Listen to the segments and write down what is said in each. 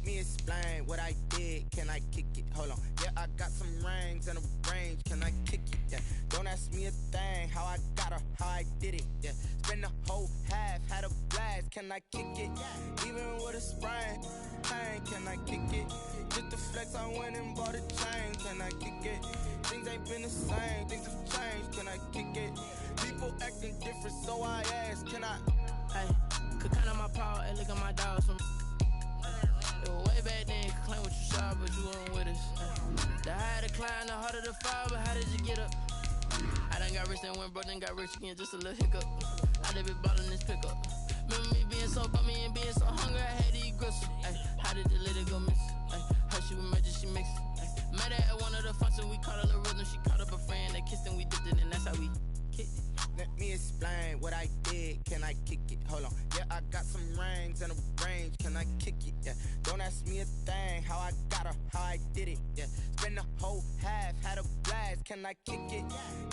me explain what I did. Can I kick it? Hold on. Yeah, I got some rings and a range. Can I kick it? Yeah. Don't ask me a thing. How I got her, how I did it. Yeah. Spend the whole half, had a blast. Can I kick it? Even with a sprain, pain. Can I kick it? Just the flex, I went and bought a chain. Can I kick it? Things ain't been the same. Things have changed. Can I kick it? People acting different, so I ask. Can I? Hey, could count on my power and look at my dogs from. It was way back then, could claim what you saw, but you weren't with us. The higher the climb, the harder the fall, but how did you get up? I done got rich and went broke, then got rich again, just a little hiccup. I done been ballin' this pickup. Remember me being so bummy and being so hungry, I had to eat gristle. Ay, how did the lady go miss? Ay, her she was major, she mixed. Met her at one of the functions, we caught a little rhythm, she caught up a friend, they kissed and we dipped it, and that's how we kicked it. Let me explain what I did. Can I kick it? Hold on. Yeah, I got some rings and a range. Can I kick it? Yeah. Don't ask me a thing. How I got her, how I did it. Yeah. Spend the whole half, had a blast. Can I kick it?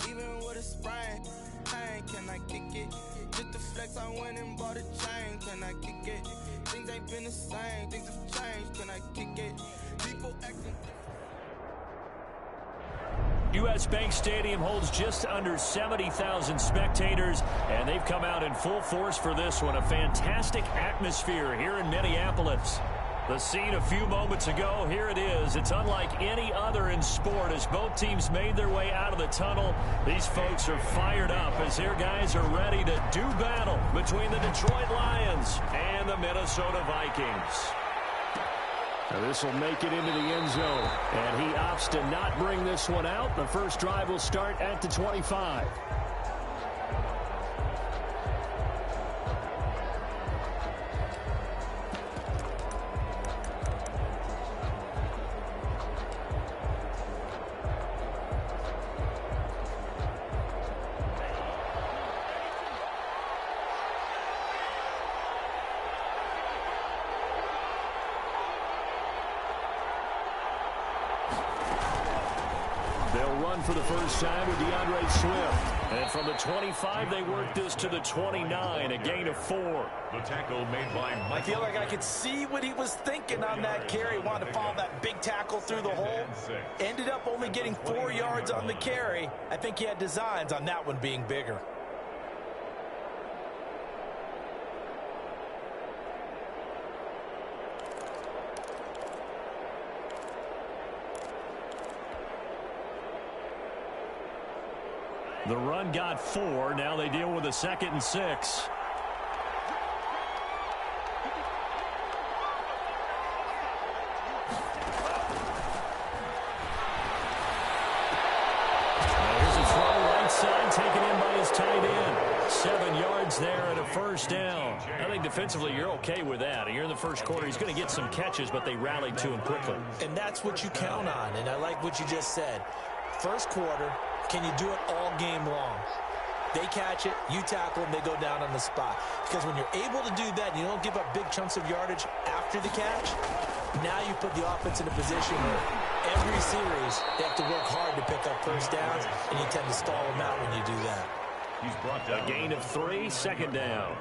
Even with a sprain, pain. Can I kick it? Just the flex, I went and bought a chain. Can I kick it? Things ain't been the same. Things have changed. Can I kick it? People acting different. U.S. Bank Stadium holds just under 70,000 spectators, and they've come out in full force for this one. A fantastic atmosphere here in Minneapolis. The scene a few moments ago, here it is. It's unlike any other in sport as both teams made their way out of the tunnel. These folks are fired up as their guys are ready to do battle between the Detroit Lions and the Minnesota Vikings. Now this will make it into the end zone, and he opts to not bring this one out. The first drive will start at the 25. For the first time with DeAndre Swift. And from the 25, they work this to the 29, a gain of 4. The tackle made by Michael. I feel like I could see what he was thinking on that carry. Wanted to follow that big tackle through the hole. Ended up only getting 4 yards on the carry. I think he had designs on that one being bigger. The run got 4. Now they deal with a 2nd and 6. Here's a throw right side taken in by his tight end. 7 yards there and a first down. I think defensively you're okay with that. Here in the first quarter he's going to get some catches, but they rallied to him quickly. And that's what you count on, and I like what you just said. First quarter, can you do it all game long? They catch it, you tackle them, they go down on the spot. Because when you're able to do that and you don't give up big chunks of yardage after the catch, now you put the offense in a position where every series they have to work hard to pick up first downs, and you tend to stall them out when you do that. He's brought down. A gain of 3, 2nd down.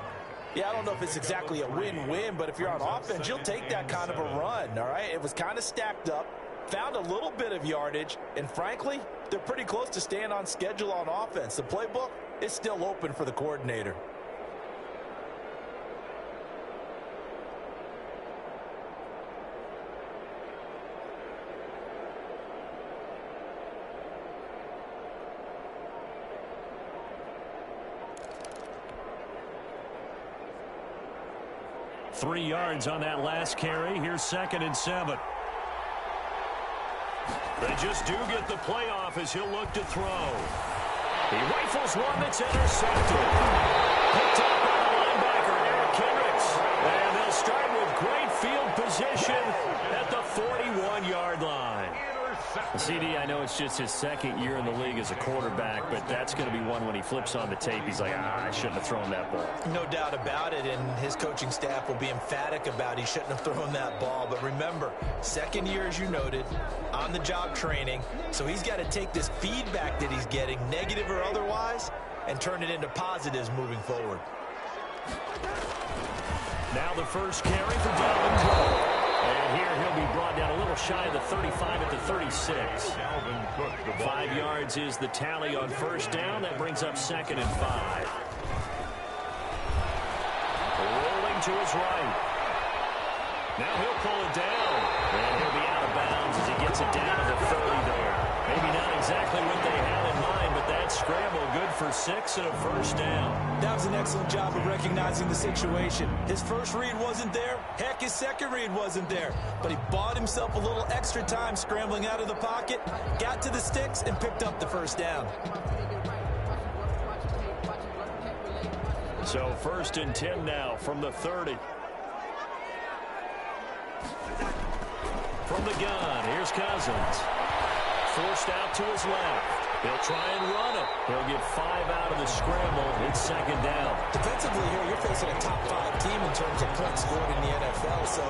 Yeah, I don't know if it's exactly a win-win, but if you're on offense, you'll take that kind of a run, all right? It was kind of stacked up. Found a little bit of yardage, and frankly, they're pretty close to staying on schedule on offense. The playbook is still open for the coordinator. Three yards on that last carry. Here's 2nd and 7. They just do get the playoff as he'll look to throw. He rifles one that's intercepted. Picked up by the linebacker, Eric Kendricks. And they'll start with great field position at the 41-yard line. CD, I know it's just his 2nd year in the league as a quarterback, but that's going to be one when he flips on the tape. He's like, I shouldn't have thrown that ball. No doubt about it, and his coaching staff will be emphatic about he shouldn't have thrown that ball. But remember, 2nd year, as you noted, on-the-job training, so he's got to take this feedback that he's getting, negative or otherwise, and turn it into positives moving forward. Now the first carry for Dalvin Cook. And here he'll be brought down a little shy of the 35 at the 36. 5 yards is the tally on first down. That brings up 2nd and 5. Rolling to his right. Now he'll pull it down. And he'll be out of bounds as he gets it down to the 30 there. Maybe not exactly what they had in mind, but that scramble good for 6 and a first down. That was an excellent job of recognizing the situation. His first read wasn't there. Heck, his second read wasn't there. But he bought himself a little extra time scrambling out of the pocket, got to the sticks, and picked up the first down. So 1st and 10 now from the 30. From the gun, here's Cousins. Forced out to his left. He'll try and run it. He'll get 5 out of the scramble. It's 2nd down. Defensively here, you're facing a top 5 team in terms of points scored in the NFL. So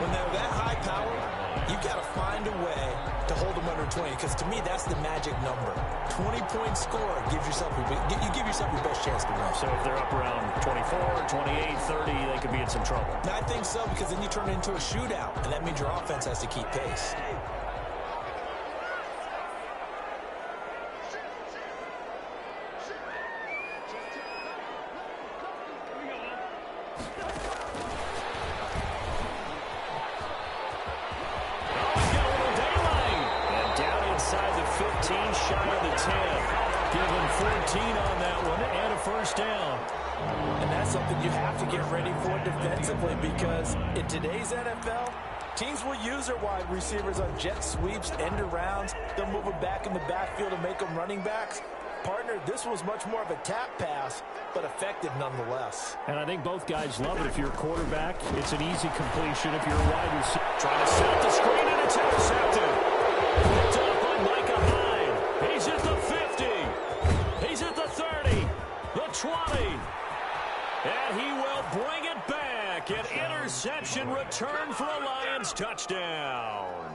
when they're that high power, you've got to find a way to hold them under 20. Because to me, that's the magic number. 20-point score gives yourself you give yourself your best chance to win. So if they're up around 24, 28, 30, they could be in some trouble. I think so, because then you turn it into a shootout, and that means your offense has to keep pace. Give him 14 on that one and a first down. And that's something you have to get ready for defensively, because in today's NFL, teams will use their wide receivers on jet sweeps, end arounds. They'll move them back in the backfield and make them running backs. Partner, this was much more of a tap pass, but effective nonetheless. And I think both guys love it. If you're a quarterback, it's an easy completion. If you're a wide receiver, trying to set the screen, and it's intercepted. Picked up by Micah Hyde. He's at the 50. He's at the 30. The 20. And he will bring it back. An interception return for a Lions touchdown.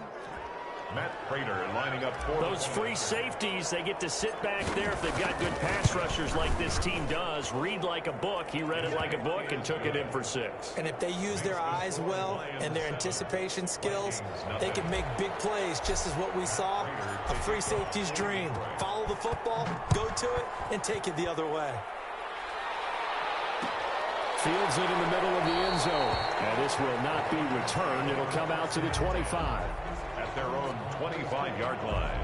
Matt Prater lining up for those free safeties. They get to sit back there if they've got good pass rushers like this team does. Read like a book. He read it like a book and took it in for 6. And if they use their eyes well and their anticipation skills, they can make big plays, just as what we saw. A free safety's dream. Follow the football, go to it, and take it the other way. Fields it in the middle of the end zone. And this will not be returned. It'll come out to the 25. At their own 25-yard line.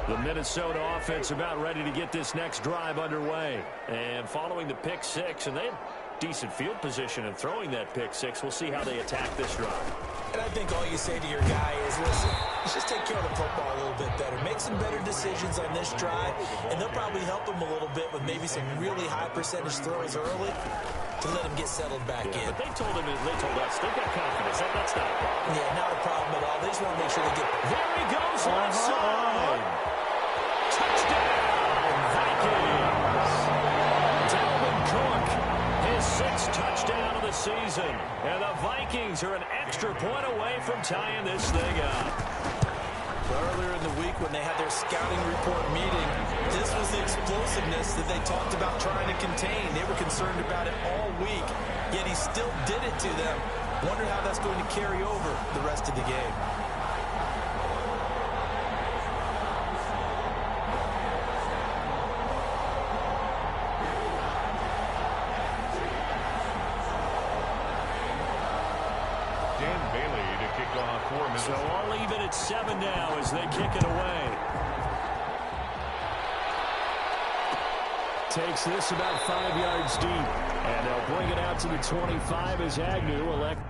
The Minnesota offense about ready to get this next drive underway. And following the pick 6, and they had decent field position in throwing that pick 6. We'll see how they attack this drive. And I think all you say to your guy is, listen, let's just take care of the football a little bit better. Make some better decisions on this drive, and they'll probably help him a little bit with maybe some really high percentage throws early to let him get settled back in. But they told us, they've got confidence. That's not a problem. Yeah, not a problem at all. They just want to make sure they get... There he goes, left side. Touchdown, Vikings. Dalvin Cook, his 6th touchdown of the season. And the Vikings are an extra point away from tying this thing up. Earlier in the week when they had their scouting report meeting, this was the explosiveness that they talked about trying to contain. They were concerned about it all week, yet he still did it to them. Wonder how that's going to carry over the rest of the game. So all even at 7 now as they kick it away. Takes this about 5 yards deep. And they'll bring it out to the 25 as Agnew elects.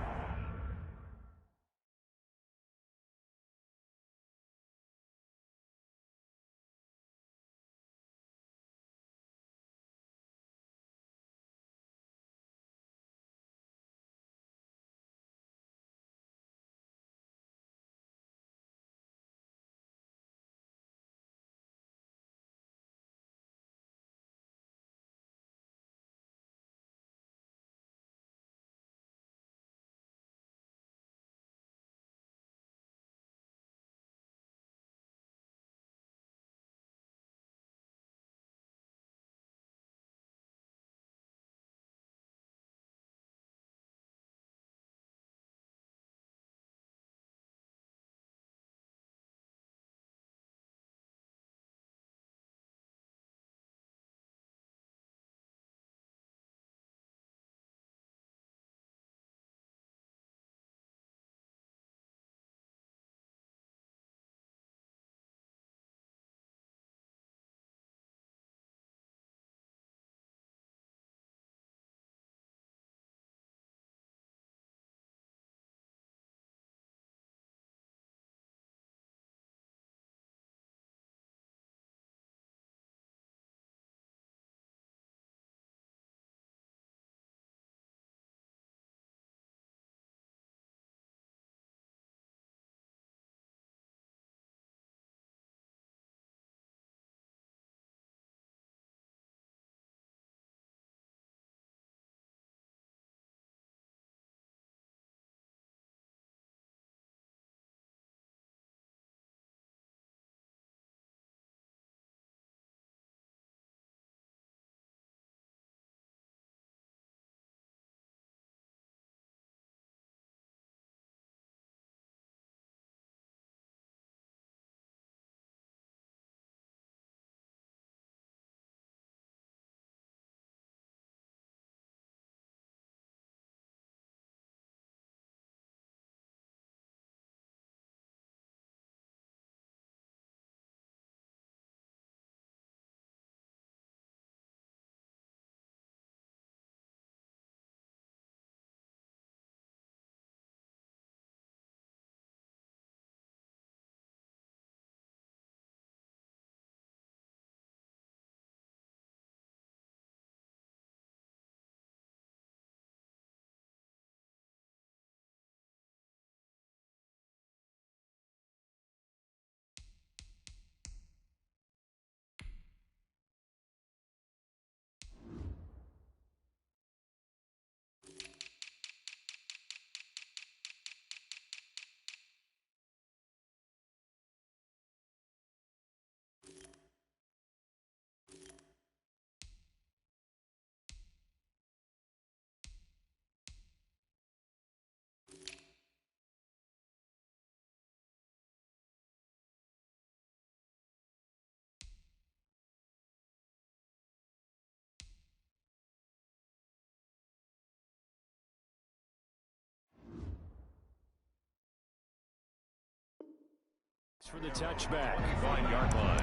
For the touchback. 5-yard line.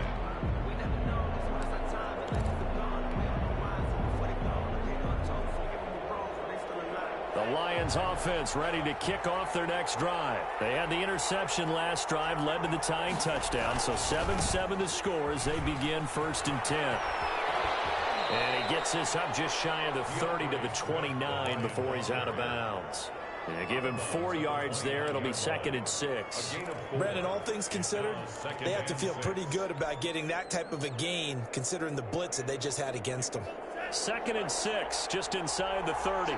The Lions offense ready to kick off their next drive. They had the interception last drive, led to the tying touchdown. So 7-7 the score as they begin 1st and 10. And he gets this up just shy of the 30 to the 29 before he's out of bounds. They give him 4 yards there. It'll be 2nd and 6. Brandon, all things considered, they have to feel pretty good about getting that type of a gain considering the blitz that they just had against them. 2nd and 6, just inside the 30.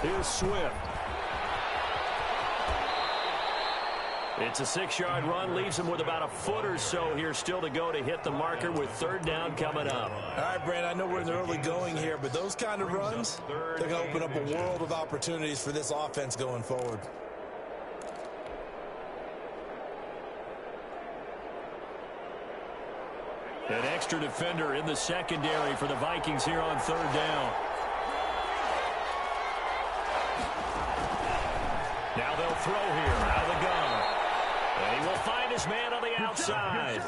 Here's Swift. It's a 6-yard run, leaves him with about a foot or so here still to go to hit the marker with 3rd down coming up. All right, Brandon, I know we're in the early going here, but those kind of runs, they're going to open up a world of opportunities for this offense going forward. An extra defender in the secondary for the Vikings here on 3rd down. Now they'll throw here out of the gun. And he will find his man on the outside.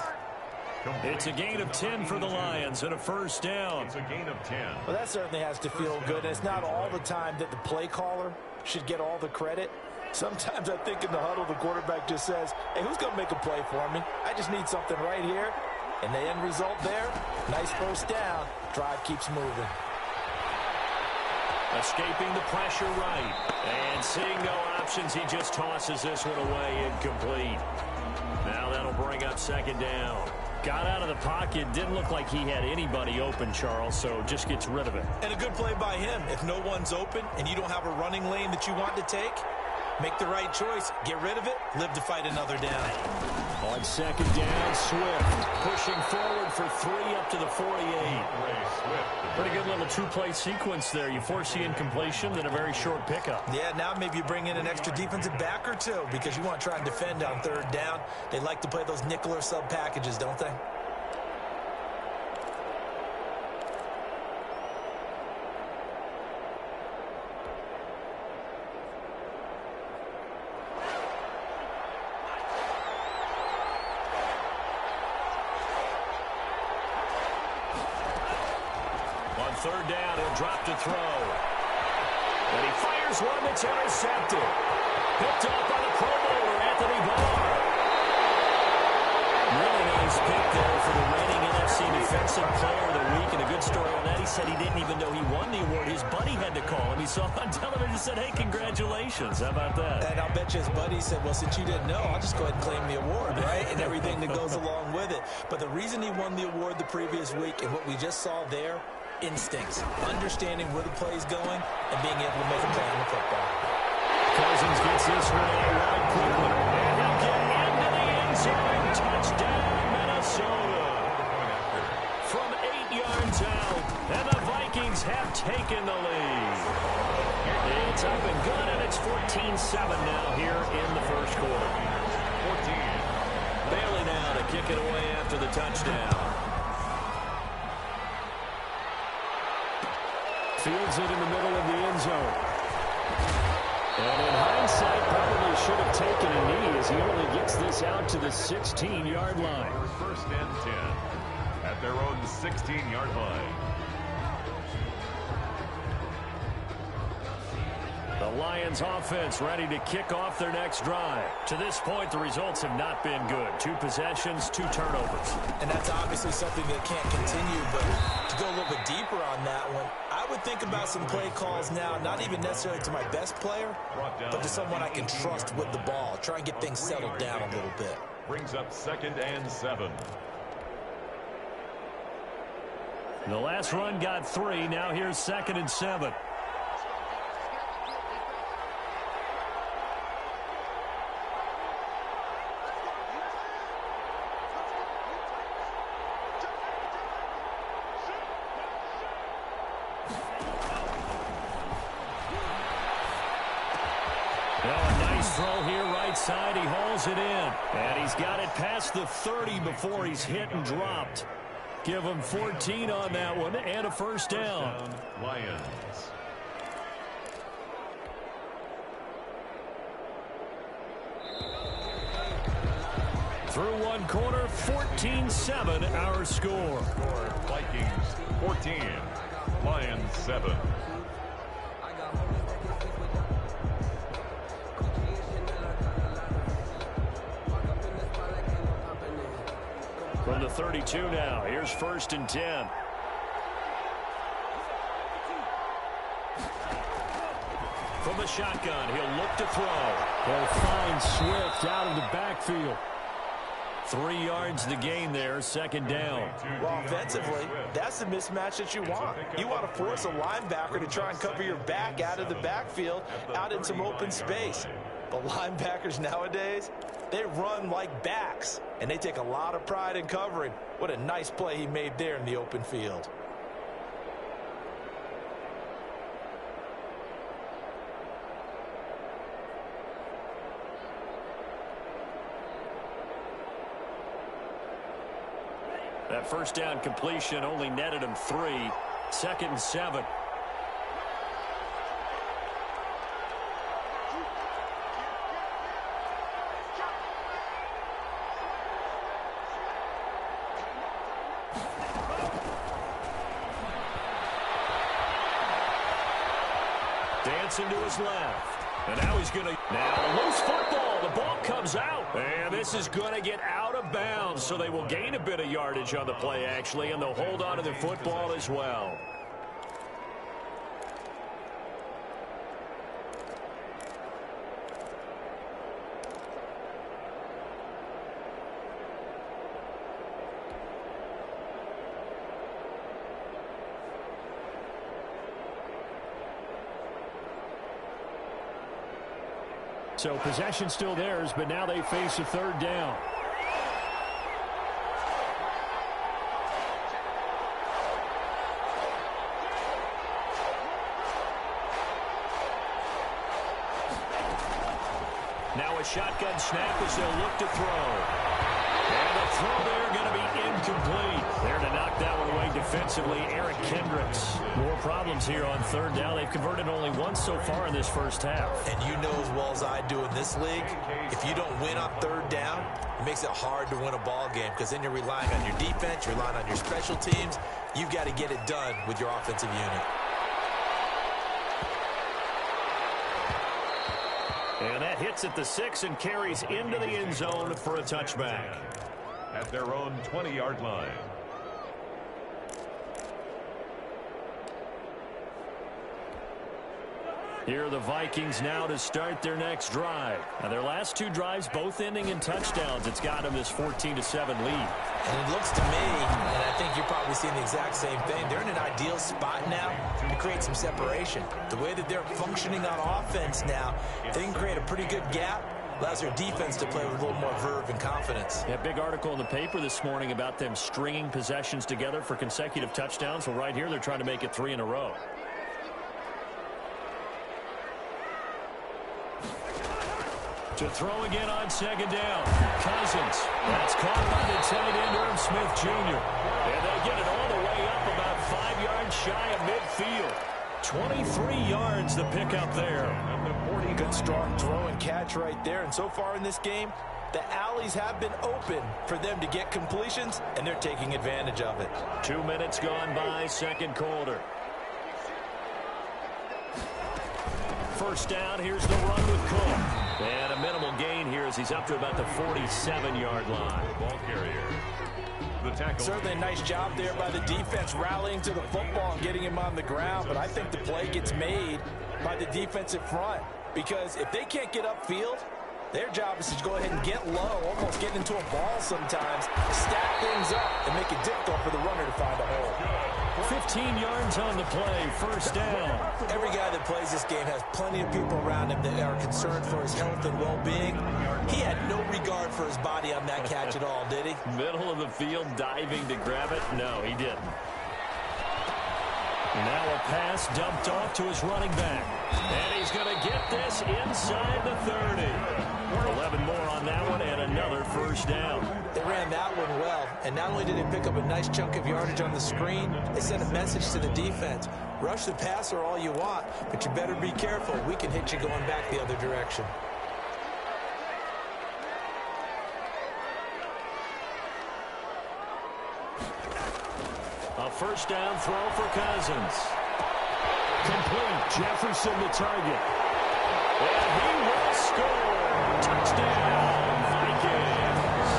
It's a gain of 10 for the Lions and a 1st down. It's a gain of 10. Well, that certainly has to feel good. It's not all the time that the play caller should get all the credit. Sometimes I think in the huddle, the quarterback just says, hey, who's going to make a play for me? I just need something right here. And the end result there, nice 1st down. Drive keeps moving. Escaping the pressure right. And seeing no options, he just tosses this one away incomplete. Now that'll bring up 2nd down. Got out of the pocket. Didn't look like he had anybody open, Charles, so just gets rid of it. And a good play by him. If no one's open and you don't have a running lane that you want to take, make the right choice. Get rid of it. Live to fight another down. On 2nd down, Swift pushing forward for 3 up to the 48. Pretty good little 2-play sequence there. You force the incompletion, then a very short pickup. Yeah, now maybe you bring in an extra defensive back or 2 because you want to try and defend on 3rd down. They like to play those nickel or sub packages, don't they? On 3rd down, he'll drop to throw. And he fires one that's intercepted. Picked up by the Pro Bowler, Anthony Barr. Really nice pick there for the reigning NFC Defensive Player of the Week. And a good story on that, he said he didn't even know he won the award. His buddy had to call him. He saw him on television and said, hey, congratulations. How about that? And I'll bet you his buddy said, well, since you didn't know, I'll just go ahead and claim the award, right? And everything that goes along with it. But the reason he won the award the previous week and what we just saw there, instincts, understanding where the play is going, and being able to make a play on the football. Cousins gets this one out wide quickly. And he'll get into the end zone. Touchdown, Minnesota. From 8 yards out, and the Vikings have taken the lead. It's up and good, and it's 14-7 now here in the 1st quarter. 14. Bailey now to kick it away after the touchdown. Fields it in the middle of the end zone. And in hindsight, probably should have taken a knee as he only gets this out to the 16-yard line. 1st and 10 at their own 16-yard line. The Lions offense ready to kick off their next drive. To this point, the results have not been good. 2 possessions, 2 turnovers. And that's obviously something that can't continue, but to go a little bit deeper on that one, I would think about some play calls now, not even necessarily to my best player, but to someone I can trust with the ball. Try and get things settled down a little bit. Brings up 2nd and 7. The last run got 3. Now here's 2nd and 7. Throw here right side. He hauls it in. And he's got it past the 30 before he's hit and dropped. Give him 14 on that one and a 1st down. Lions. Through one quarter, 14-7 our score. Vikings 14, Lions 7. From the 32 now, here's 1st and 10. From the shotgun, he'll look to throw. They'll find Swift out of the backfield. 3 yards the gain there, 2nd down. Well, offensively, that's the mismatch that you want. You want to force a linebacker to try and cover your back out of the backfield, out in some open space. But linebackers nowadays, they run like backs, and they take a lot of pride in covering. What a nice play he made there in the open field. That 1st down completion only netted him 3. 2nd and 7. Dancing to his left. And now he's going to... Now, loose football. The ball comes out. And this is going to get out of bounds. So they will gain a bit of yardage on the play, actually. And they'll hold on to the football as well. So possession still theirs, but now they face a 3rd down. Now a shotgun snap as they'll look to throw. And the throw there going to be incomplete. There to knock that one away defensively, Eric Kendricks. More problems here on 3rd down. They've converted only once so far in this 1st half. And you know as well as I do in this league, if you don't win on 3rd down, it makes it hard to win a ball game because then you're relying on your defense, you're relying on your special teams. You've got to get it done with your offensive unit. And that hits at the 6 and carries into the end zone for a touchback. At their own 20-yard line. Here are the Vikings now to start their next drive. Now their last 2 drives both ending in touchdowns. It's got them this 14-7 lead. And it looks to me, and I think you're probably seeing the exact same thing, they're in an ideal spot now to create some separation. The way that they're functioning on offense now, they can create a pretty good gap. Allows their defense to play with a little more verve and confidence. Yeah, big article in the paper this morning about them stringing possessions together for consecutive touchdowns. Well, right here, they're trying to make it 3 in a row. To throw again on 2nd down. Cousins. That's caught by the tight end, Irv Smith Jr. And they get it all the way up about 5 yards shy of midfield. 23 yards the pickup there. Good strong throw and catch right there. And so far in this game, the alleys have been open for them to get completions, and they're taking advantage of it. 2 minutes gone by, 2nd quarter. 1st down, here's the run with Cook. And a minimal gain here as he's up to about the 47-yard line. Ball carrier. The tackle. Certainly a nice job there by the defense rallying to the football and getting him on the ground. But I think the play gets made by the defensive front. Because if they can't get upfield, their job is to go ahead and get low, almost get into a ball sometimes, stack things up, and make it difficult for the runner to find a hole. 15 yards on the play, 1st down. Every guy that plays this game has plenty of people around him that are concerned for his health and well-being. He had no regard for his body on that catch at all, did he? Middle of the field, diving to grab it. No, he didn't. Now a pass dumped off to his running back. And he's going to get this inside the 30. 11 more on that one and another 1st down. They ran that one well, and not only did they pick up a nice chunk of yardage on the screen, they sent a message to the defense. Rush the passer all you want, but you better be careful. We can hit you going back the other direction. first down throw for Cousins. Complete. Jefferson the target. And he will score. Touchdown, Vikings.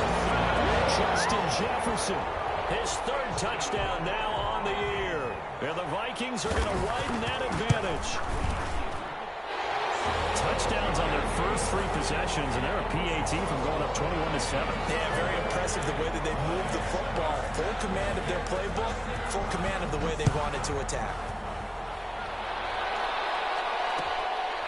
Justin Jefferson. His third touchdown now on the year. And the Vikings are going to widen that advantage. Touchdowns on their first 3 possessions, and they're a PAT from going up 21-7. Yeah, very impressive the way that they moved the football. Full command of their playbook, full command of the way they wanted to attack.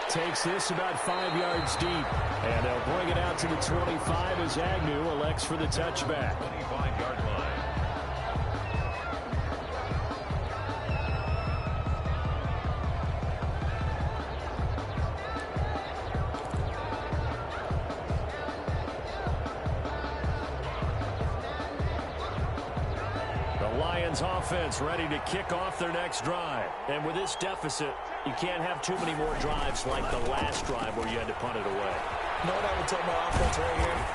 Takes this about 5 yards deep, and they'll bring it out to the 25 as Agnew elects for the touchback. 25-yard line. Offense ready to kick off their next drive. And with this deficit, you can't have too many more drives like the last drive where you had to punt it away. You know what I would tell my offense right here?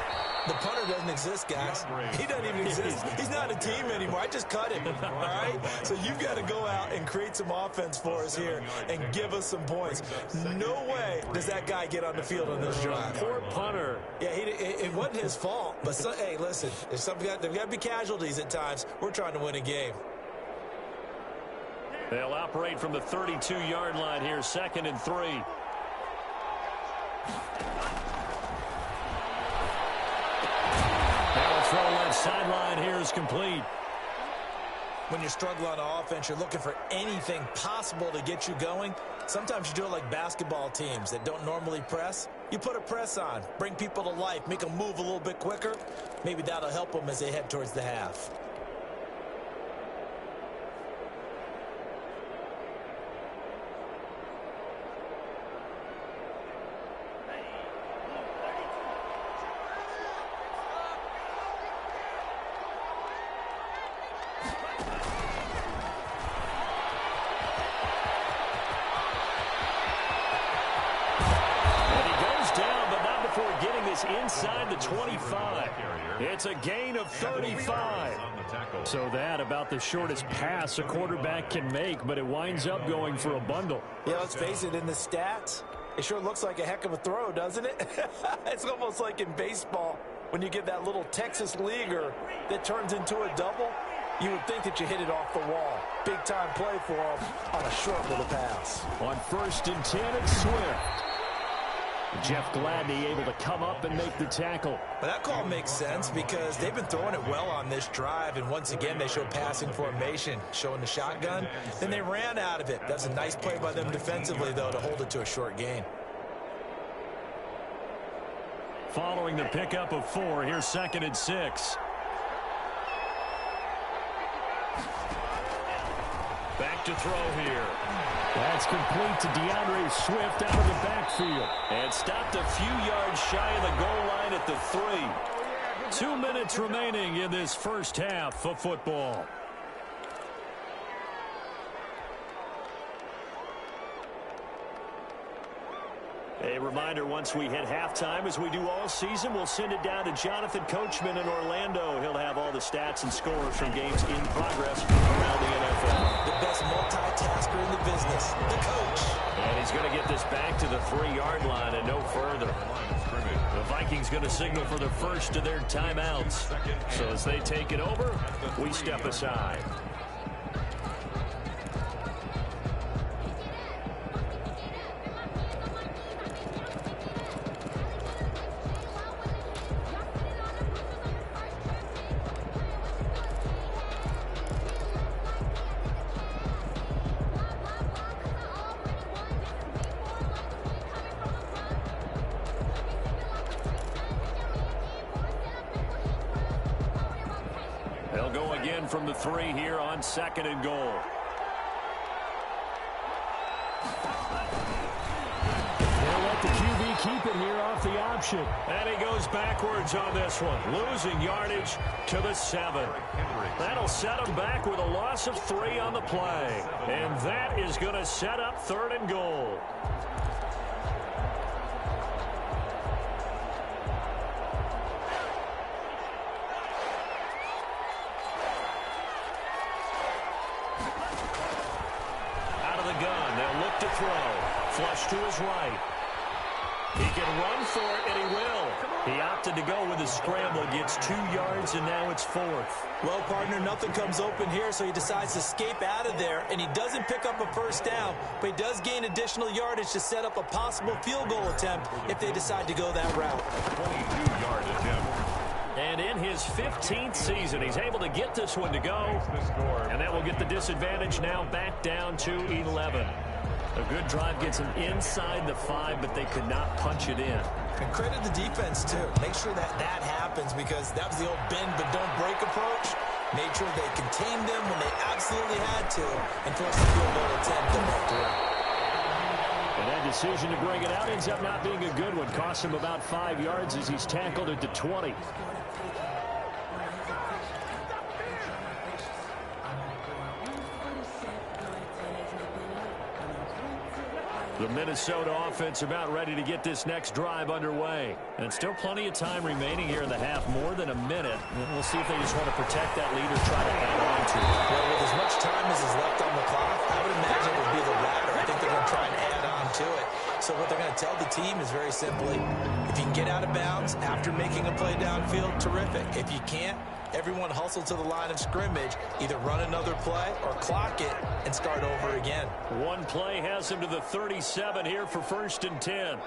The punter doesn't exist, guys. He doesn't even exist. He's not a team anymore. I just cut him, all right? So you've got to go out and create some offense for us here and give us some points. No way does that guy get on the field on this drive. Poor punter. Yeah, it wasn't his fault. But, hey, listen, there's got to be casualties at times. We're trying to win a game. They'll operate from the 32-yard line here, 2nd and 3. Throw left sideline here is complete. When you're struggling on offense, you're looking for anything possible to get you going. Sometimes you do it like basketball teams that don't normally press. You put a press on, bring people to life, make them move a little bit quicker. Maybe that'll help them as they head towards the half. Inside the 25. It's a gain of 35. So that about the shortest pass a quarterback can make, but it winds up going for a bundle. Yeah, let's face it, in the stats, it sure looks like a heck of a throw, doesn't it? It's almost like in baseball when you get that little Texas leaguer that turns into a double. You would think that you hit it off the wall. Big time play for him on a short little pass. On 1st and 10, it's Swift. Jeff Gladney able to come up and make the tackle. But that call makes sense because they've been throwing it well on this drive, and once again they show passing formation, showing the shotgun. Then they ran out of it. That's a nice play by them defensively, though, to hold it to a short gain. Following the pickup of 4, here's 2nd and 6. Back to throw here. That's complete to DeAndre Swift out of the backfield. And stopped a few yards shy of the goal line at the 3. 2 minutes remaining in this first half of football. A reminder, once we hit halftime, as we do all season, we'll send it down to Jonathan Coachman in Orlando. He'll have all the stats and scores from games in progress around the NFL. The best multitasker in the business, the coach. And he's going to get this back to the 3-yard line and no further. The Vikings going to signal for the first of their timeouts. So as they take it over, we step aside. They'll go again from the 3 here on 2nd and goal. They'll let the QB keep it here off the option. And he goes backwards on this one, losing yardage to the 7. That'll set him back with a loss of 3 on the play. And that is going to set up 3rd and goal. rush to his right. He can run for it, and he will. He opted to go with a scramble, gets 2 yards, and now it's 4th. Well, partner, nothing comes open here, so he decides to escape out of there, and he doesn't pick up a first down, but he does gain additional yardage to set up a possible field goal attempt if they decide to go that route. 22-yard attempt. And in his 15th season, he's able to get this one to go, and that will get the disadvantage now back down to 11. A good drive gets him inside the 5, but they could not punch it in. And credit the defense, too. Make sure that happens, because that was the old bend but don't break approach. Made sure they contained them when they absolutely had to and forced the field goal attempt to make through. And that decision to bring it out ends up not being a good one. Cost him about 5 yards as he's tackled at the 20. The Minnesota offense about ready to get this next drive underway. And still plenty of time remaining here in the half, more than a minute. And we'll see if they just want to protect that lead or try to add on to it. Well, with as much time as is left on the clock, I would imagine it would be the latter. I think they're going to try and add on to it. So what they're going to tell the team is very simply, if you can get out of bounds after making a play downfield, terrific. If you can't, everyone hustle to the line of scrimmage, either run another play or clock it and start over again. One play has him to the 37 here for 1st and 10.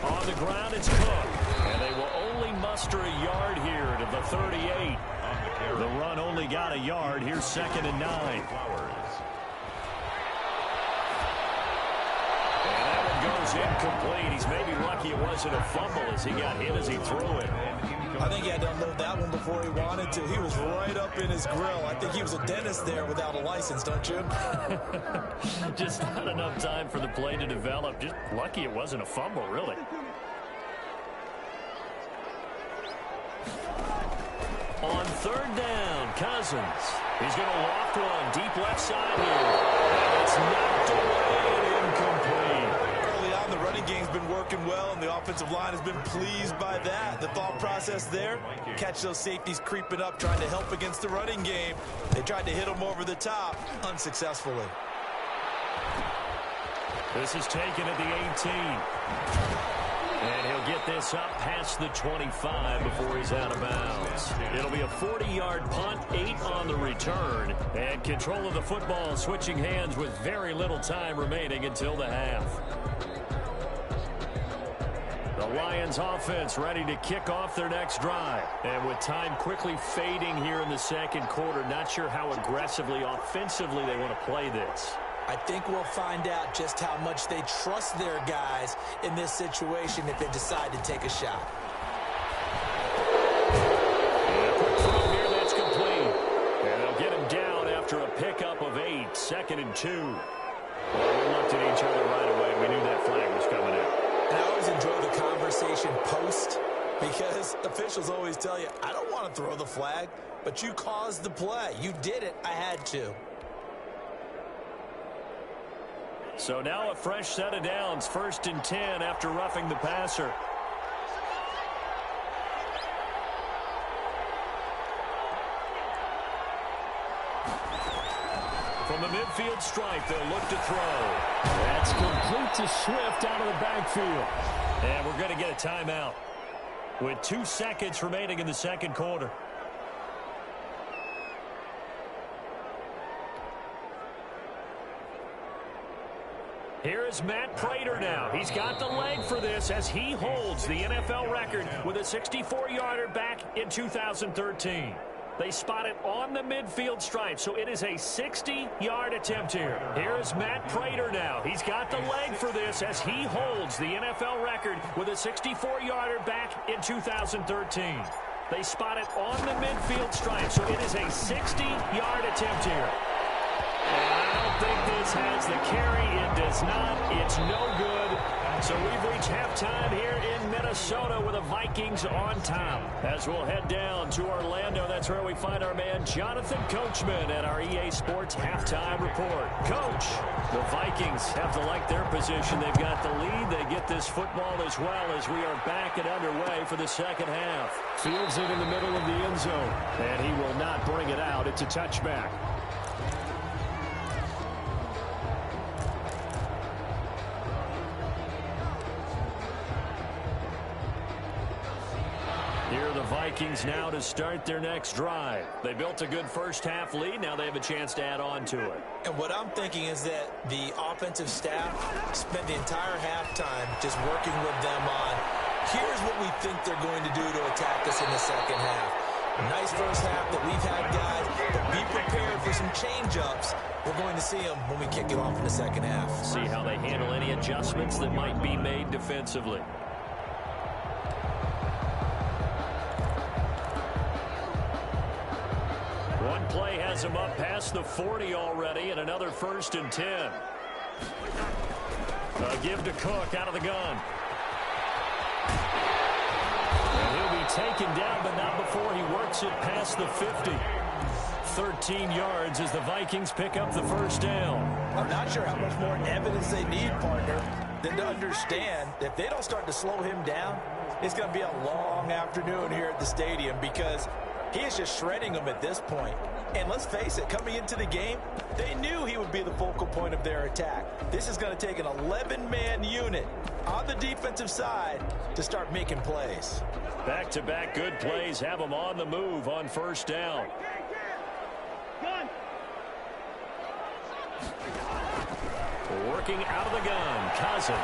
On the ground, it's Cook. And they will only muster a yard here to the 38. The run only got a yard. Here's 2nd and 9. Goes incomplete. He's maybe lucky it wasn't a fumble as he got hit as he threw it. I think he had to unload that one before he wanted to. He was right up in his grill. I think he was a dentist there without a license, don't you? Just not enough time for the play to develop. Just lucky it wasn't a fumble, really. On 3rd down, Cousins. He's going to loft one deep left side here. And it's knocked away and incomplete. The running game's been working well, and the offensive line has been pleased by that. The thought process there, catch those safeties creeping up, trying to help against the running game. They tried to hit them over the top, unsuccessfully. This is taken at the 18. And he'll get this up past the 25 before he's out of bounds. It'll be a 40-yard punt, 8 on the return. And control of the football switching hands with very little time remaining until the half. The Lions offense ready to kick off their next drive. And with time quickly fading here in the 2nd quarter, not sure how aggressively, offensively they want to play this. I think we'll find out just how much they trust their guys in this situation if they decide to take a shot. And a quick throw here, that's complete. And they'll get him down after a pickup of 8, 2nd and 2. Well, we looked at each other right away. We knew that flag was coming out. And I always enjoy the conversation post, because officials always tell you, I don't want to throw the flag, but you caused the play. You did it. I had to. So now a fresh set of downs, 1st and 10 after roughing the passer. From the midfield stripe, they'll look to throw. That's complete to Swift out of the backfield. And we're going to get a timeout with 2 seconds remaining in the 2nd quarter. Here is Matt Prater now. He's got the leg for this as he holds the NFL record with a 64-yarder back in 2013. They spot it on the midfield stripe, so it is a 60-yard attempt here. Here is Matt Prater now. He's got the leg for this as he holds the NFL record with a 64-yarder back in 2013. They spot it on the midfield stripe, so it is a 60-yard attempt here. And I don't think this has the carry. It does not. It's no good. So we've reached halftime here in Minnesota with the Vikings on top. As we'll head down to Orlando, that's where we find our man Jonathan Coachman at our EA Sports Halftime Report. Coach, the Vikings have to like their position. They've got the lead. They get this football as well as we are back and underway for the second half. Fields it in the middle of the end zone, and he will not bring it out. It's a touchback. Here are the Vikings now to start their next drive. They built a good first-half lead. Now they have a chance to add on to it. And what I'm thinking is that the offensive staff spent the entire halftime just working with them on, here's what we think they're going to do to attack us in the second half. A nice first half that we've had, guys, but be prepared for some change-ups. We're going to see them when we kick it off in the second half. See how they handle any adjustments that might be made defensively. One play has him up past the 40 already, and another 1st and 10. A give to Cook out of the gun. And he'll be taken down, but not before he works it past the 50. 13 yards as the Vikings pick up the first down. I'm not sure how much more evidence they need, partner, than to understand that if they don't start to slow him down, it's going to be a long afternoon here at the stadium because he is just shredding them at this point. And let's face it, coming into the game, they knew he would be the focal point of their attack. This is going to take an 11-man unit on the defensive side to start making plays. Back-to-back good plays have them on the move on first down. Working out of the gun, Cousins.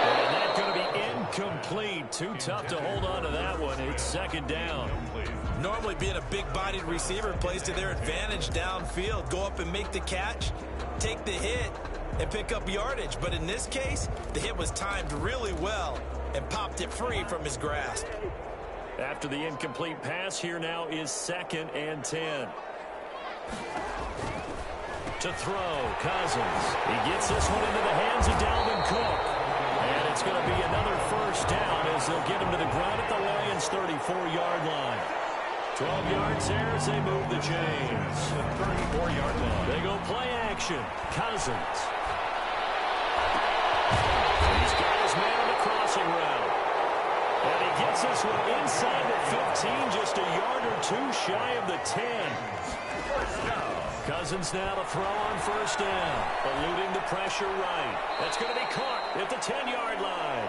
And that's going to be incomplete. Too tough to hold on to that one. It's second down. Normally being a big-bodied receiver plays to their advantage downfield. Go up and make the catch, take the hit, and pick up yardage. But in this case, the hit was timed really well and popped it free from his grasp. After the incomplete pass, here now is 2nd and 10. To throw, Cousins. He gets this one into the hands of Dalvin Cook. And it's going to be another first down as they'll get him to the ground at the Lions' 34-yard line. 12 yards there as they move the chains. 34-yard line. They go play action. Cousins. He's got his man on the crossing route. And he gets this one inside the 15, just a yard or two shy of the 10. Cousins now to throw on first down. Eluding the pressure right. That's going to be caught at the 10-yard line.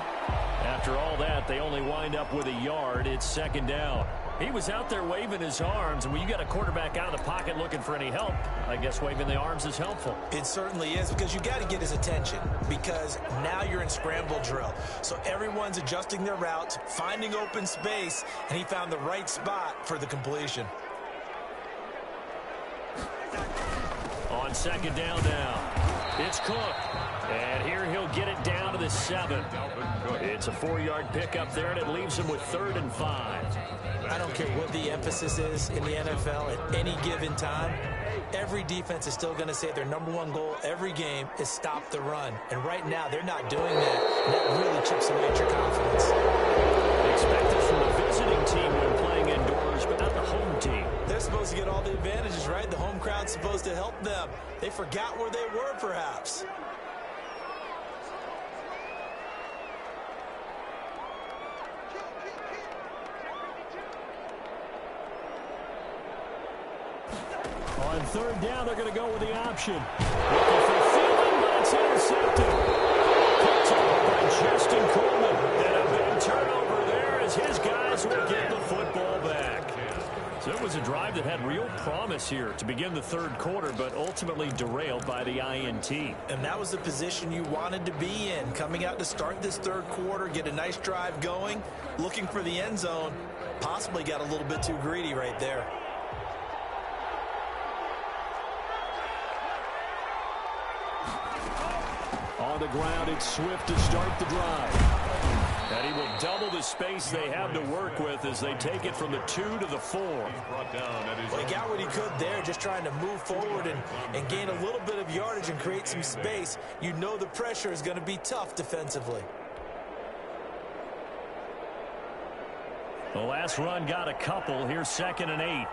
After all that, they only wind up with a yard. It's second down. He was out there waving his arms, and when you got a quarterback out of the pocket looking for any help, I guess waving the arms is helpful. It certainly is, because you got to get his attention, because now you're in scramble drill. So everyone's adjusting their routes, finding open space, and he found the right spot for the completion. On second down now, it's Cook. And here he'll get it down to the 7. It's a 4-yard pickup there, and it leaves him with 3rd and 5. I don't care what the emphasis is in the NFL at any given time. Every defense is still going to say their #1 goal every game is stop the run. And right now, they're not doing that. And that really chips away at your confidence. Expect this from the visiting team when playing indoors, but not the home team. They're supposed to get all the advantages, right? The home crowd's supposed to help them. They forgot where they were, perhaps. On third down, they're going to go with the option. Looking for Thielen, but it's intercepted. Picked up by Justin Coleman. And a big turnover there as his guys will get the football back. So it was a drive that had real promise here to begin the third quarter, but ultimately derailed by the INT. And that was the position you wanted to be in. Coming out to start this third quarter, get a nice drive going, looking for the end zone. Possibly got a little bit too greedy right there. On the ground, it's Swift to start the drive. And he will double the space they have to work with as they take it from the 2 to the 4. Well, he got what he could there, just trying to move forward and gain a little bit of yardage and create some space. You know the pressure is going to be tough defensively. The last run got a couple. Here's 2nd and 8.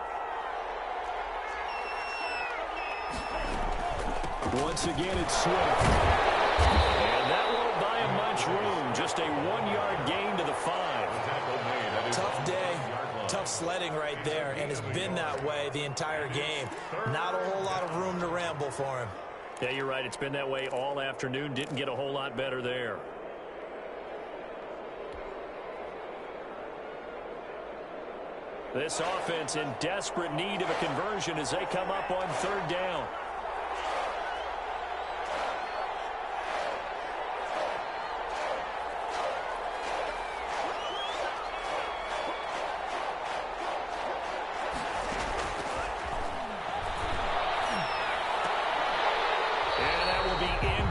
Once again, it's Swift. And that won't buy him much room. Just a 1-yard gain to the 5. Tough day, tough sledding right there, and it's been that way the entire game. Not a whole lot of room to ramble for him. Yeah, you're right. It's been that way all afternoon. Didn't get a whole lot better there. This offense in desperate need of a conversion as they come up on 3rd down.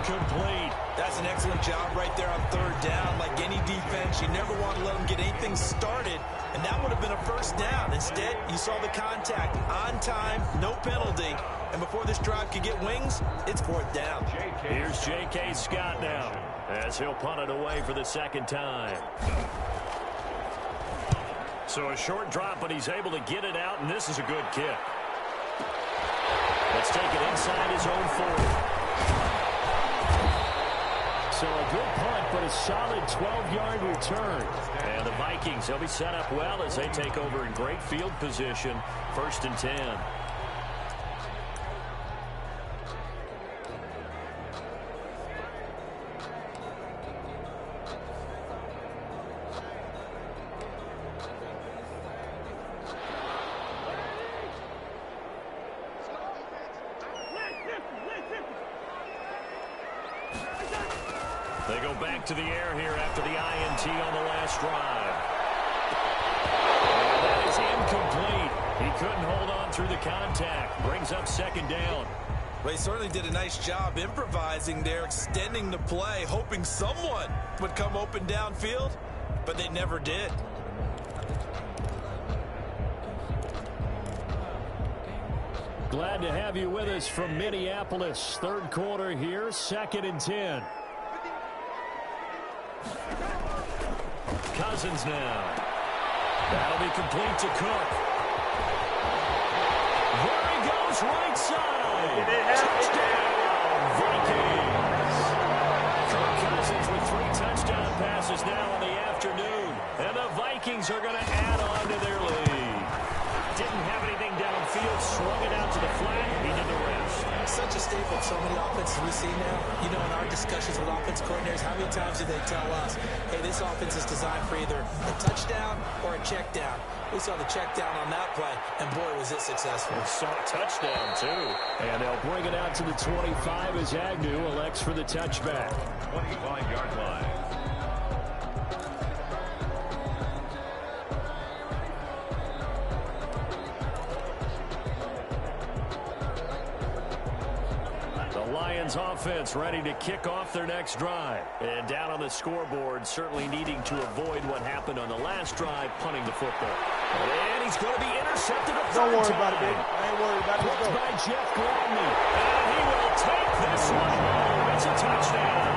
Complete. That's an excellent job right there on 3rd down. Like any defense, you never want to let them get anything started, and that would have been a 1st down. Instead, you saw the contact on time, no penalty, and before this drive could get wings, it's 4th down. Here's J.K. Scott now as he'll punt it away for the 2nd time. So a short drop, but he's able to get it out, and this is a good kick. Let's take it inside his own 40. So a good punt, but a solid 12-yard return. And the Vikings, they'll be set up well as they take over in great field position. 1st and 10. They go back to the air here after the INT on the last drive. And that is incomplete. He couldn't hold on through the contact. Brings up 2nd down. Well, he certainly did a nice job improvising there, extending the play, hoping someone would come open downfield, but they never did. Glad to have you with us from Minneapolis. 3rd quarter here, 2nd and 10. Cousins now. That'll be complete to Cook. There he goes, right side. Touchdown, Vikings. Kirk Cousins with 3 touchdown passes now in the afternoon. And the Vikings are going to add on to their lead. Didn't have anything downfield, swung it out to the flat. He did the rest. Such a staple of so many offenses we see now. You know, in our discussions with offense coordinators, how many times do they tell us, hey, this offense is designed for either a touchdown or a check down. We saw the check down on that play, and boy, was it successful. We saw a touchdown, too. And they'll bring it out to the 25 as Agnew elects for the touchback. 25-yard line. Lions offense ready to kick off their next drive. And down on the scoreboard, certainly needing to avoid what happened on the last drive, punting the football. And he's going to be intercepted a third time. Don't worry about it, baby. I ain't worried about it. Let's go. By Jeff Gladney. And he will take this one home. It's a touchdown.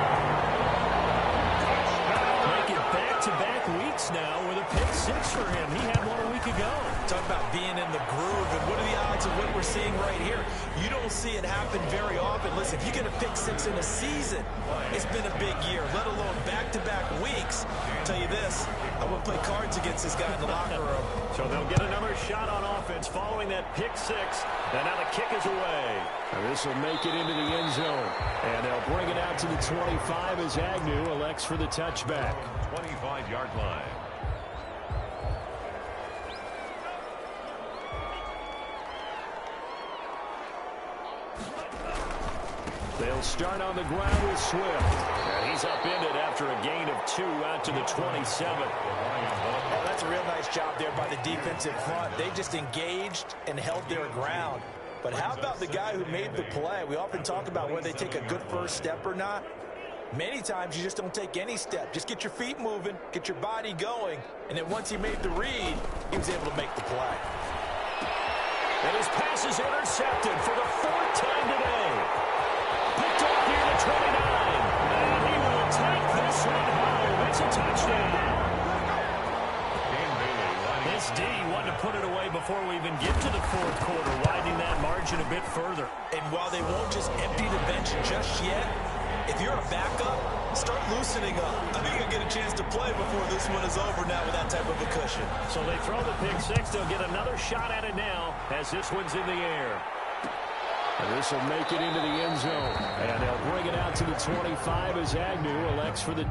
Making back-to-back weeks now with a pick 6 for him. He had one a week ago. Talk about being in the groove, and what are the odds of what we're seeing right here? You don't see it happen very often. Listen, if you get a pick 6 in a season, it's been a big year, let alone back-to-back weeks. I'll tell you this, I wouldn't play cards against this guy in the locker room. So they'll get another shot on offense following that pick 6, and now the kick is away. And this will make it into the end zone, and they'll bring it out to the 25 as Agnew elects for the touchback. 25-yard line. They'll start on the ground with Swift. And he's upended after a gain of 2 out to the 27. Oh, that's a real nice job there by the defensive front. They just engaged and held their ground. But how about the guy who made the play? We often talk about whether they take a good first step or not. Many times you just don't take any step. Just get your feet moving, get your body going, and then once he made the read, he was able to make the play. And his pass is intercepted for the 4th time today. Picked off near the 29. And he will take this one home. It's a touchdown. This D wanted to put it away before we even get to the 4th quarter, widening that margin a bit further. And while they won't just empty the bench just yet, if you're a backup, start loosening up. I think you'll get a chance to play before this one is over now with that type of a cushion. So they throw the pick six. They'll get another shot at it now as this one's in the air. And this will make it into the end zone. And they'll bring it out to the 25 as Agnew elects for the...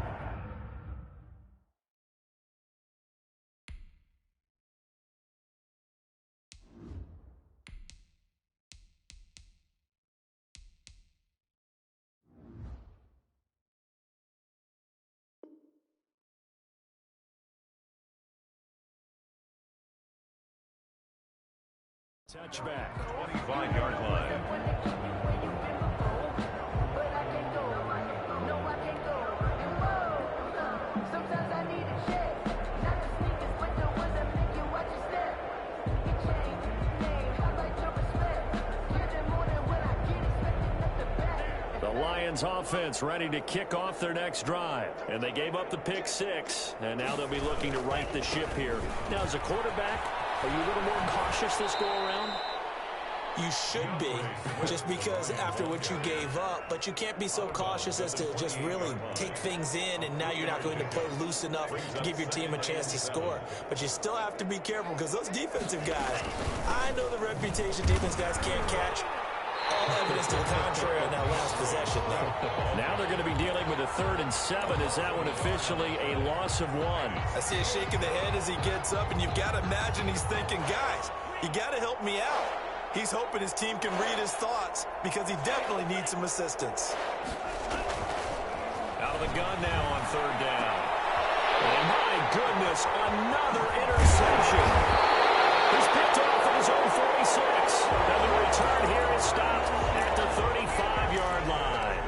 Touchback. 25-yard line. The Lions offense ready to kick off their next drive. And they gave up the pick six. And now they'll be looking to right the ship here. Now, as a quarterback, are you a little more cautious this go-around? You should be, just because after what you gave up, but you can't be so cautious as to just really take things in, and now you're not going to play loose enough to give your team a chance to score. But you still have to be careful, because those defensive guys, I know the reputation defense guys can't catch. All evidence to the contrary on that last possession, though. Now they're going to be dealing with a 3rd and 7. Is that one officially a loss of 1? I see a shake of the head as he gets up, and you've got to imagine he's thinking, guys, you got to help me out. He's hoping his team can read his thoughts because he definitely needs some assistance. Out of the gun now on 3rd down. And my goodness, another interception. He's picked off at his own 46. And the return here is stopped at the 35-yard line.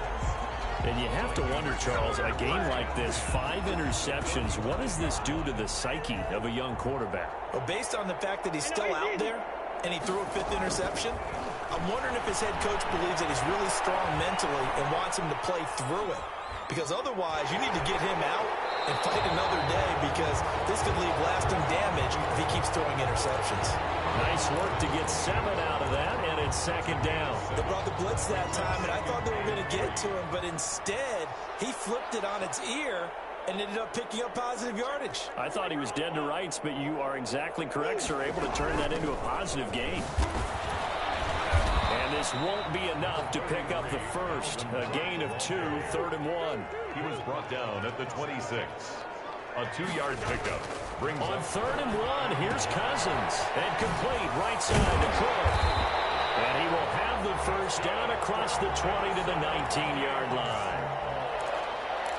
And you have to wonder, Charles, a game like this, 5 interceptions, what does this do to the psyche of a young quarterback? Well, based on the fact that he's still out there and he threw a 5th interception, I'm wondering if his head coach believes that he's really strong mentally and wants him to play through it. Because otherwise, you need to get him out and fight another day, because this could leave lasting damage if he keeps throwing interceptions. Nice work to get 7 out of that, and it's 2nd down. They brought the blitz that time, and I thought they were going to get to him, but instead, he flipped it on its ear and ended up picking up positive yardage. I thought he was dead to rights, but you are exactly correct, sir, able to turn that into a positive gain. And this won't be enough to pick up the first. A gain of 2, 3rd and 1. He was brought down at the 26. A 2-yard pickup brings on up 3rd and 1. Here's Cousins. And complete right side to Cook. And he will have the first down across the 20 to the 19-yard line.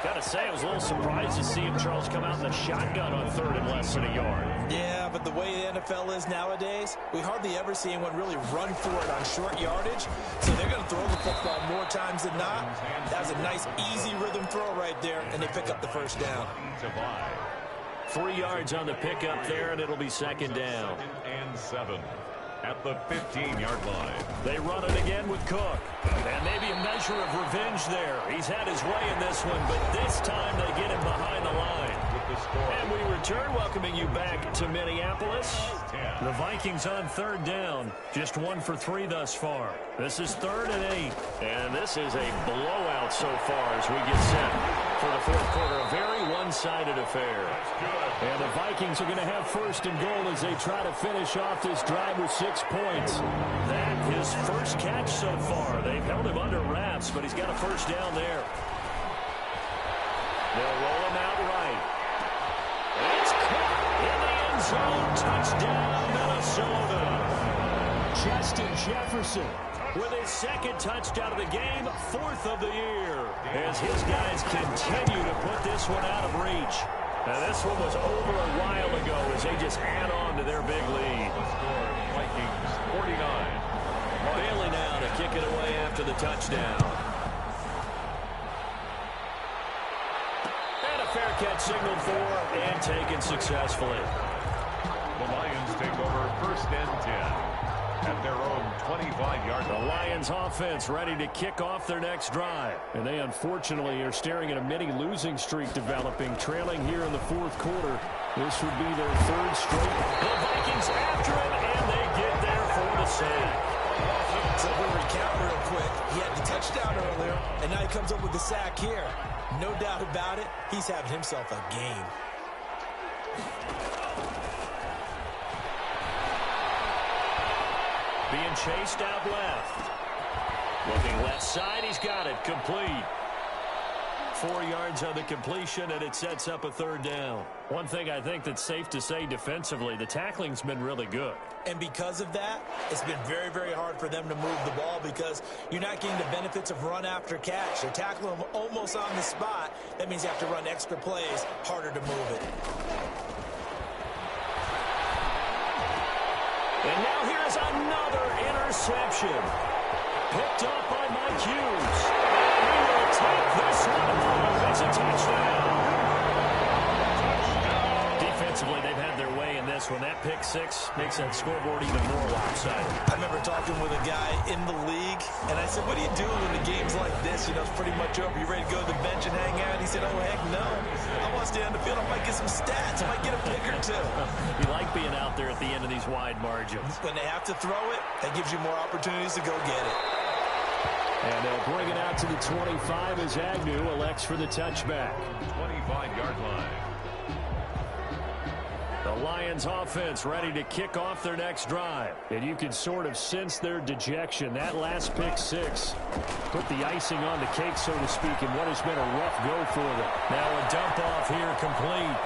Got to say, I was a little surprised to see him, Charles, come out in the shotgun on 3rd and less than a yard. Yeah, but the way the NFL is nowadays, we hardly ever see anyone really run for it on short yardage. So they're going to throw the football more times than not. That was a nice, easy rhythm throw right there, and they pick up the first down. 3 yards on the pickup there, and it'll be 2nd down. 2nd and 7. At the 15-yard line. They run it again with Cook. And maybe a measure of revenge there. He's had his way in this one, but this time they get him behind the line. And we return, welcoming you back to Minneapolis. The Vikings on 3rd down. Just 1 for 3 thus far. This is 3rd and 8. And this is a blowout so far as we get set for the 4th quarter. A very one-sided affair. And the Vikings are going to have 1st and goal as they try to finish off this drive with 6 points. That his first catch so far. They've held him under wraps, but he's got a first down there. They'll roll him out right. It's caught in the end zone. Touchdown, Minnesota. Justin Jefferson with his 2nd touchdown of the game, 4th of the year, as his guys continue to put this one out of reach. Now, this one was over a while ago as they just add on to their big lead. Vikings 49. Bailey now to kick it away after the touchdown. catch signaled for and taken successfully. The Lions take over 1st and 10 at their own 25-yard line. The Lions offense ready to kick off their next drive. And they unfortunately are staring at a mini losing streak developing, trailing here in the 4th quarter. This would be their 3rd straight. The Vikings after him, and they get there for the sack. So we recount real quick. He had the touchdown earlier, and now he comes up with the sack here. No doubt about it, he's having himself a game. Being chased out left. Looking left side, he's got it. Complete. 4 yards on the completion, and it sets up a 3rd down. One thing I think that's safe to say defensively, the tackling's been really good. And because of that, it's been very, very hard for them to move the ball because you're not getting the benefits of run after catch. They're tackling them almost on the spot. That means you have to run extra plays, harder to move it. And now here's another interception. Picked up by Mike Hughes. And he will take this one home. It's a touchdown. Defensively, they've had their way in this one. That pick 6 makes that scoreboard even more lopsided. I remember talking with a guy in the league, and I said, what do you do when the game's like this? You know, it's pretty much over. You ready to go to the bench and hang out? He said, oh, heck no. I want to stay on the field. I might get some stats. I might get a pick or two. You like being out there at the end of these wide margins. When they have to throw it, that gives you more opportunities to go get it. And they'll bring it out to the 25 as Agnew elects for the touchback. 25-yard line. The Lions offense ready to kick off their next drive. And you can sort of sense their dejection. That last pick 6 put the icing on the cake, so to speak, in what has been a rough go for them. Now a dump off here complete.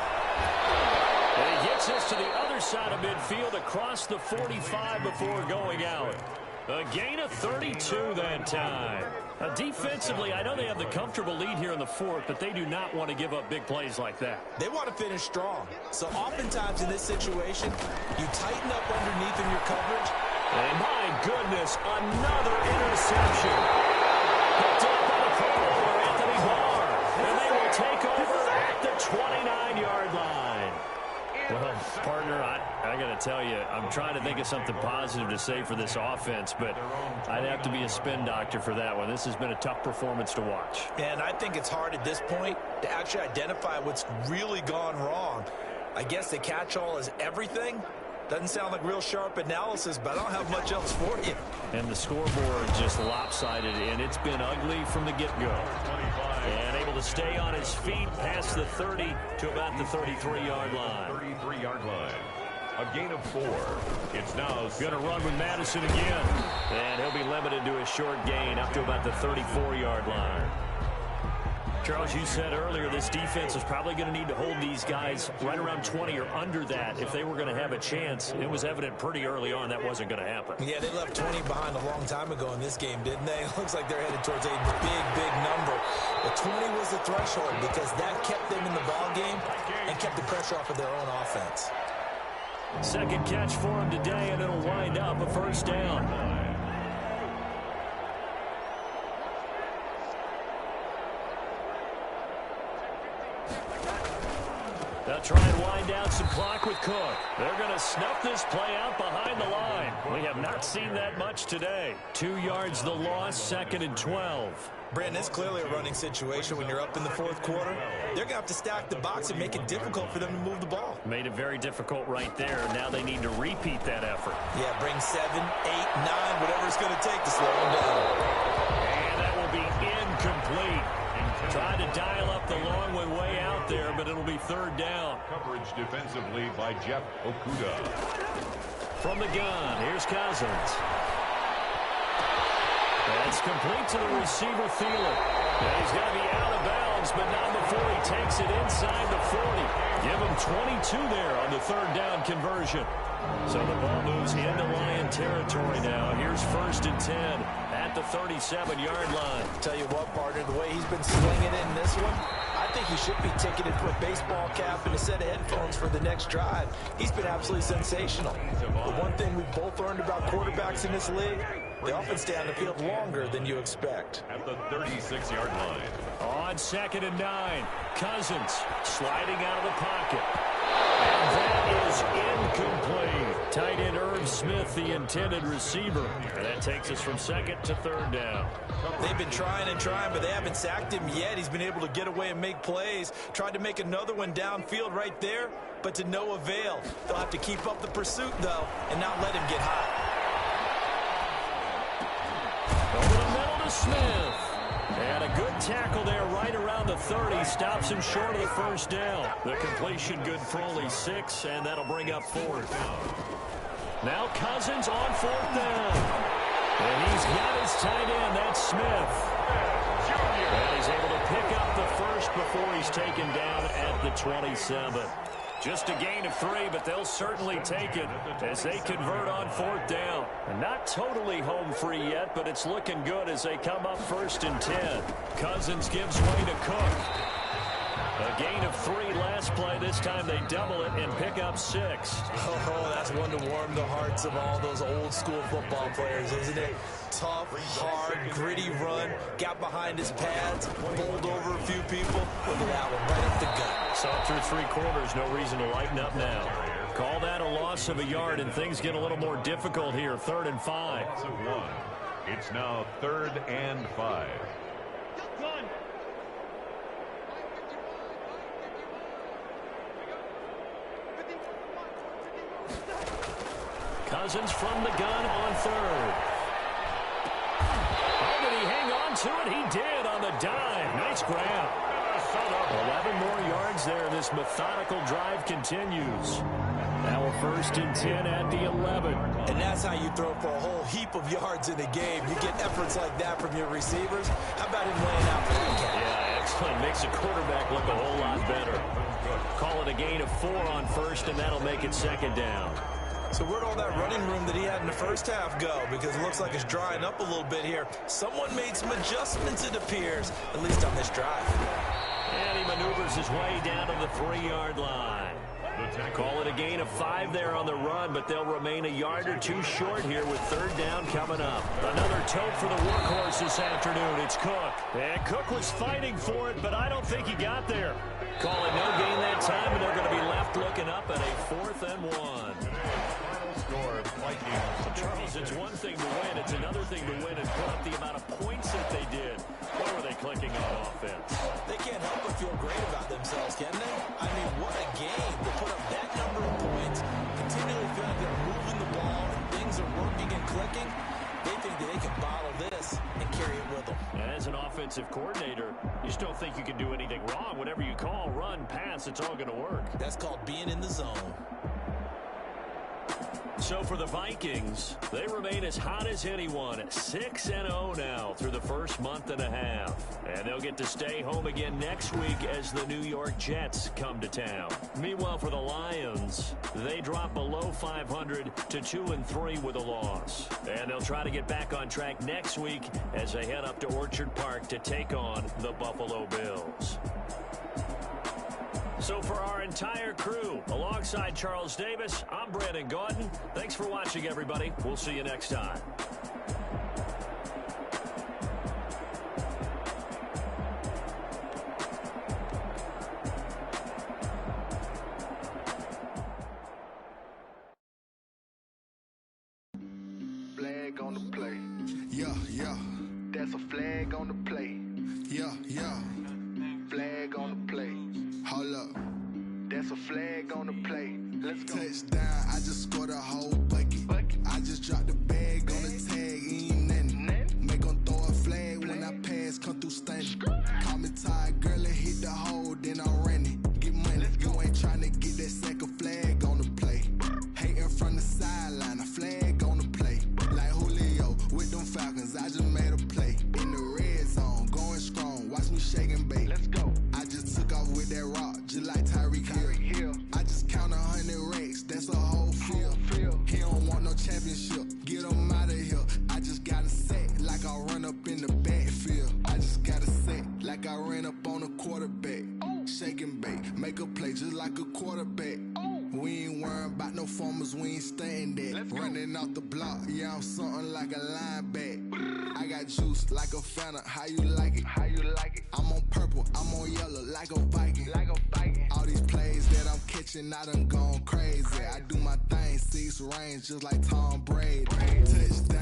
And he gets this to the other side of midfield across the 45 before going out. A gain of 32 that time. Defensively, I know they have the comfortable lead here in the 4th, but they do not want to give up big plays like that. They want to finish strong. So oftentimes in this situation, you tighten up underneath in your coverage. And my goodness, another interception. Picked up by the Pro Bowler, Anthony Barr. And they will take over at the 29-yard line. Well, partner, I got to tell you, I'm trying to think of something positive to say for this offense, but I'd have to be a spin doctor for that one. This has been a tough performance to watch. And I think it's hard at this point to actually identify what's really gone wrong. I guess the catch-all is everything. Doesn't sound like real sharp analysis, but I don't have much else for you. And the scoreboard just lopsided, and it's been ugly from the get-go. And able to stay on his feet past the 30 to about the 33-yard line. 33-yard line. A gain of 4. It's now going to run with Madison again. And he'll be limited to a short gain up to about the 34-yard line. Charles, you said earlier this defense is probably going to need to hold these guys right around 20 or under that if they were going to have a chance. It was evident pretty early on that wasn't going to happen. Yeah, they left 20 behind a long time ago in this game, didn't they? It looks like they're headed towards a big, big number. But 20 was the threshold because that kept them in the ball game and kept the pressure off of their own offense. Second catch for him today, and it'll wind up a 1st down. They'll try and wind down some clock with Cook. They're going to snuff this play out behind the line. We have not seen that much today. 2 yards the loss, 2nd and 12. Brandon, it's clearly a running situation when you're up in the 4th quarter. They're going to have to stack the box and make it difficult for them to move the ball. Made it very difficult right there. Now they need to repeat that effort. Yeah, bring 7, 8, 9, whatever it's going to take to slow them down. And that will be incomplete. Trying to dial up the long way out there, but it'll be 3rd down. Coverage defensively by Jeff Okuda. From the gun, here's Cousins. That's complete to the receiver, Thielen. Now he's going to be out of bounds, but not before he takes it inside the 40. Give him 22 there on the 3rd down conversion. So the ball moves into Lion territory now. Here's 1st and 10 at the 37-yard line. Tell you what, partner, the way he's been swinging in this one, I think he should be ticketed for a baseball cap and a set of headphones for the next drive. He's been absolutely sensational. The one thing we've both learned about quarterbacks in this league, They often stay on the field longer than you expect. At the 36-yard line. On 2nd and 9, Cousins sliding out of the pocket. And that is incomplete. Tight end Irv Smith, the intended receiver. And that takes us from 2nd to 3rd down. They've been trying and trying, but they haven't sacked him yet. He's been able to get away and make plays. Tried to make another one downfield right there, but to no avail. They'll have to keep up the pursuit, though, and not let him get hot. Over the middle to Smith. And a good tackle there right around the 30. Stops him short of the 1st down. The completion good for only 6, and that'll bring up 4th. Now Cousins on 4th down. And he's got his tight end. That's Smith. And he's able to pick up the 1st before he's taken down at the 27. Just a gain of 3, but they'll certainly take it as they convert on 4th down. And not totally home free yet, but it's looking good as they come up 1st and 10. Cousins gives way to Cook. A gain of 3 last play. This time they double it and pick up 6. Oh, that's one to warm the hearts of all those old school football players, isn't it? Tough, hard, gritty run. Got behind his pads, bowled over a few people. Look at that one, right up the gut. Saw through 3 quarters. No reason to lighten up now. Call that a loss of a yard, and things get a little more difficult here. 3rd and 5. Loss of 1. It's now 3rd and 5. Cousins from the gun on 3rd. Oh, did he hang on to it? He did on the dive. Nice grab. 11 more yards there. This methodical drive continues. Now a 1st and 10 at the 11. And that's how you throw for a whole heap of yards in a game. You get efforts like that from your receivers. How about him laying out for the catch? Yeah, excellent. Makes the quarterback look a whole lot better. Call it a gain of 4 on 1st, and that'll make it 2nd down. So where'd all that running room that he had in the 1st half go? Because it looks like it's drying up a little bit here. Someone made some adjustments, it appears, at least on this drive. And he maneuvers his way down to the 3-yard line. Call it a gain of 5 there on the run, but they'll remain a yard or 2 short here with 3rd down coming up. Another tote for the workhorse this afternoon. It's Cook. And Cook was fighting for it, but I don't think he got there. Call it no gain that time, and they're going to be left looking up at a 4th and 1. Score, Vikings. Charles, it's one thing to win. It's another thing to win and put up the amount of points that they did. What were they clicking on offense? They can't help but feel great about themselves, can they? I mean, what a game to put up that number of points, continually feel like they're moving the ball, and things are working and clicking. They think that they can bottle this and carry it with them. And as an offensive coordinator, you just don't think you can do anything wrong. Whatever you call, run, pass, it's all going to work. That's called being in the zone. So for the Vikings, they remain as hot as anyone at 6-0 now through the first month and a half. And they'll get to stay home again next week as the New York Jets come to town. Meanwhile, for the Lions, they drop below 500 to 2-3 with a loss. And they'll try to get back on track next week as they head up to Orchard Park to take on the Buffalo Bills. So for our entire crew, alongside Charles Davis, I'm Brandon Gaudin. Thanks for watching, everybody. We'll see you next time. Flag on the play. Yeah, yeah. That's a flag on the play. Yeah, yeah. Flag on the play. Hold up. That's a flag on the play. Let's go. Touchdown, I just scored a whole bucket. I just dropped the bag on the tag, ain't nothing. Make them throw a flag when I pass, come through stunning. Call me tired, girl, and hit the hole, then I'm running. Get money, you ain't trying to get that second flag on the play. Hating from the sideline, a flag on the play. Like Julio with them Falcons, I just made a play. In the red zone, going strong, watch me shake and bake. Let's go. I just took off with that rock, just like Tyreek Hill. I just count 100 racks, that's a whole field. He don't want no championship, get him out of here. I just gotta set like I run up in the backfield. I just gotta set like I ran up on a quarterback. Shake and bake, make a play just like a quarterback. We ain't worrying about no formers, we ain't staying there. Running off the block, yeah, I'm something like a linebacker. I got juice like a Fanta, how you like it? How you like it? I'm on purple, I'm on yellow, like a Viking. Like a Viking. All these plays that I'm catching, I done gone crazy. I do my thing, 6 range, just like Tom Brady. Touchdown.